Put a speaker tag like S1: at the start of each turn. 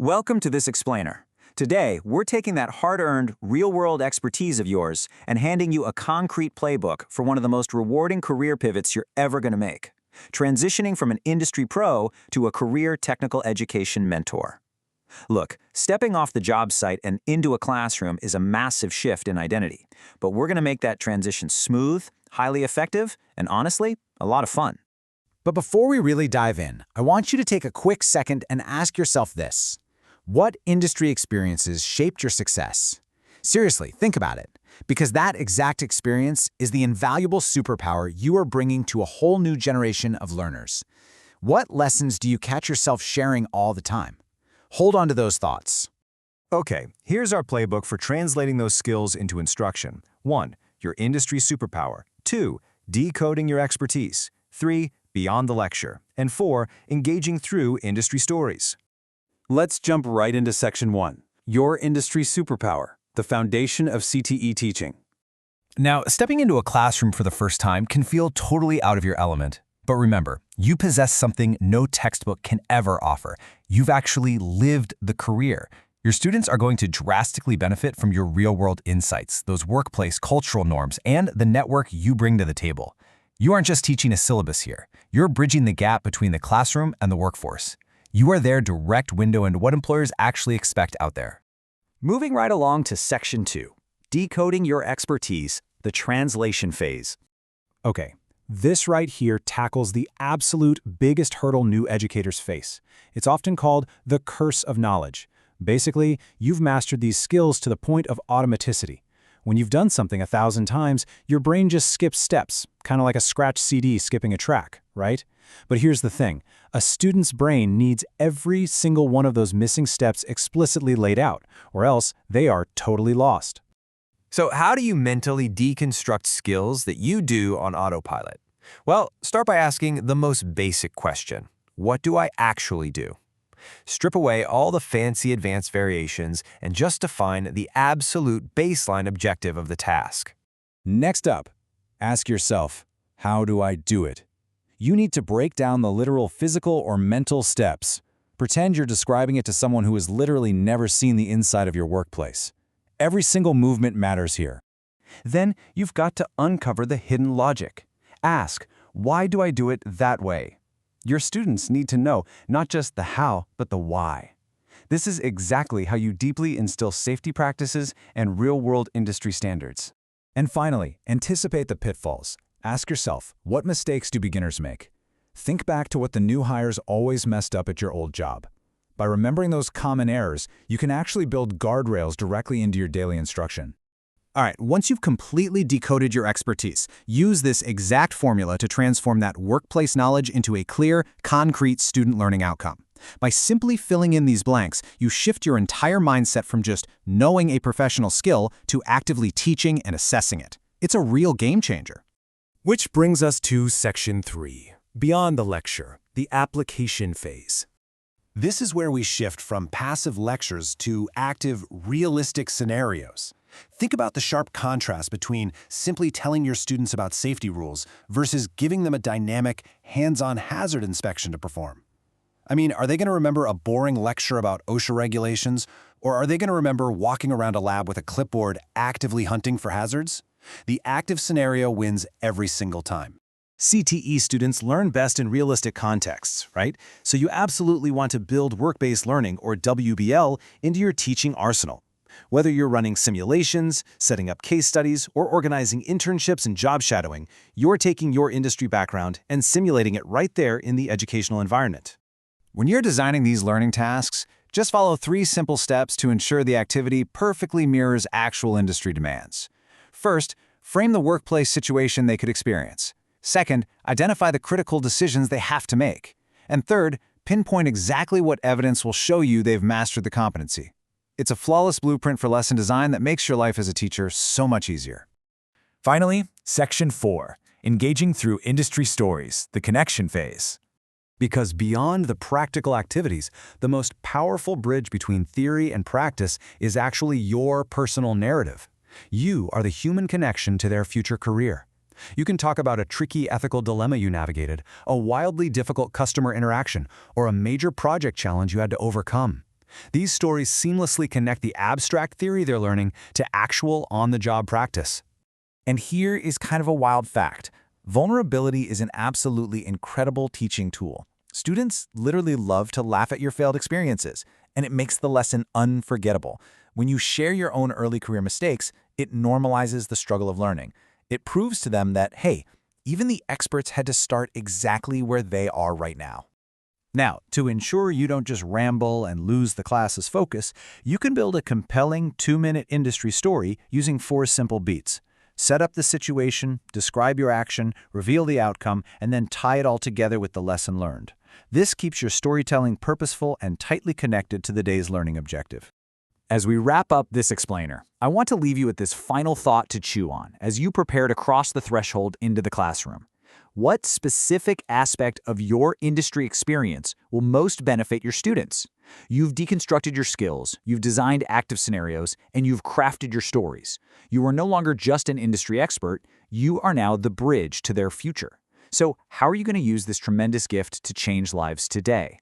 S1: Welcome to this explainer. Today, we're taking that hard-earned, real-world expertise of yours and handing you a concrete playbook for one of the most rewarding career pivots you're ever going to make, transitioning from an industry pro to a career technical education mentor. Look, stepping off the job site and into a classroom is a massive shift in identity, but we're going to make that transition smooth, highly effective, and honestly, a lot of fun.
S2: But before we really dive in, I want you to take a quick second and ask yourself this. What industry experiences shaped your success? Seriously, think about it, because that exact experience is the invaluable superpower you are bringing to a whole new generation of learners. What lessons do you catch yourself sharing all the time? Hold on to those thoughts.
S3: Okay, here's our playbook for translating those skills into instruction. 1. Your industry superpower. 2. Decoding your expertise. 3. Beyond the lecture. And 4. Engaging through industry stories.
S4: Let's jump right into Section 1, Your Industry Superpower, the foundation of CTE teaching.
S5: Now, stepping into a classroom for the first time can feel totally out of your element. But remember, you possess something no textbook can ever offer. You've actually lived the career. Your students are going to drastically benefit from your real-world insights, those workplace cultural norms, and the network you bring to the table. You aren't just teaching a syllabus here. You're bridging the gap between the classroom and the workforce. You are their direct window into what employers actually expect out there.
S1: Moving right along to Section 2, Decoding Your Expertise, the Translation Phase.
S6: Okay, this right here tackles the absolute biggest hurdle new educators face. It's often called the curse of knowledge. Basically, you've mastered these skills to the point of automaticity. When you've done something 1,000 times, your brain just skips steps, kind of like a scratched CD skipping a track, right? But here's the thing. A student's brain needs every single one of those missing steps explicitly laid out, or else they are totally lost.
S3: So how do you mentally deconstruct skills that you do on autopilot? Well, start by asking the most basic question. What do I actually do? Strip away all the fancy advanced variations and just define the absolute baseline objective of the task.
S6: Next up, ask yourself, how do I do it? You need to break down the literal physical or mental steps. Pretend you're describing it to someone who has literally never seen the inside of your workplace. Every single movement matters here.
S4: Then you've got to uncover the hidden logic. Ask, why do I do it that way? Your students need to know not just the how, but the why. This is exactly how you deeply instill safety practices and real-world industry standards.
S6: And finally, anticipate the pitfalls. Ask yourself, what mistakes do beginners make? Think back to what the new hires always messed up at your old job. By remembering those common errors, you can actually build guardrails directly into your daily instruction.
S2: All right, once you've completely decoded your expertise, use this exact formula to transform that workplace knowledge into a clear, concrete student learning outcome. By simply filling in these blanks, you shift your entire mindset from just knowing a professional skill to actively teaching and assessing it. It's a real game changer.
S7: Which brings us to Section 3, Beyond the Lecture, the Application Phase. This is where we shift from passive lectures to active, realistic scenarios. Think about the sharp contrast between simply telling your students about safety rules versus giving them a dynamic, hands-on hazard inspection to perform. I mean, are they going to remember a boring lecture about OSHA regulations, or are they going to remember walking around a lab with a clipboard actively hunting for hazards? The active scenario wins every single time.
S6: CTE students learn best in realistic contexts, right? So you absolutely want to build work-based learning, or WBL, into your teaching arsenal. Whether you're running simulations, setting up case studies, or organizing internships and job shadowing, you're taking your industry background and simulating it right there in the educational environment. When you're designing these learning tasks, just follow 3 simple steps to ensure the activity perfectly mirrors actual industry demands. First, frame the workplace situation they could experience. Second, identify the critical decisions they have to make. And third, pinpoint exactly what evidence will show you they've mastered the competency. It's a flawless blueprint for lesson design that makes your life as a teacher so much easier.
S3: Finally, Section 4, Engaging through industry stories, the connection phase.
S4: Because beyond the practical activities, the most powerful bridge between theory and practice is actually your personal narrative. You are the human connection to their future career. You can talk about a tricky ethical dilemma you navigated, a wildly difficult customer interaction, or a major project challenge you had to overcome.
S3: These stories seamlessly connect the abstract theory they're learning to actual on-the-job practice.
S2: And here is kind of a wild fact. Vulnerability is an absolutely incredible teaching tool. Students literally love to laugh at your failed experiences, and it makes the lesson unforgettable. When you share your own early career mistakes, it normalizes the struggle of learning. It proves to them that, hey, even the experts had to start exactly where they are right now. Now, to ensure you don't just ramble and lose the class's focus, you can build a compelling 2-minute industry story using 4 simple beats. Set up the situation, describe your action, reveal the outcome, and then tie it all together with the lesson learned. This keeps your storytelling purposeful and tightly connected to the day's learning objective. As we wrap up this explainer, I want to leave you with this final thought to chew on as you prepare to cross the threshold into the classroom. What specific aspect of your industry experience will most benefit your students? You've deconstructed your skills, you've designed active scenarios, and you've crafted your stories. You are no longer just an industry expert, you are now the bridge to their future. So how are you going to use this tremendous gift to change lives today?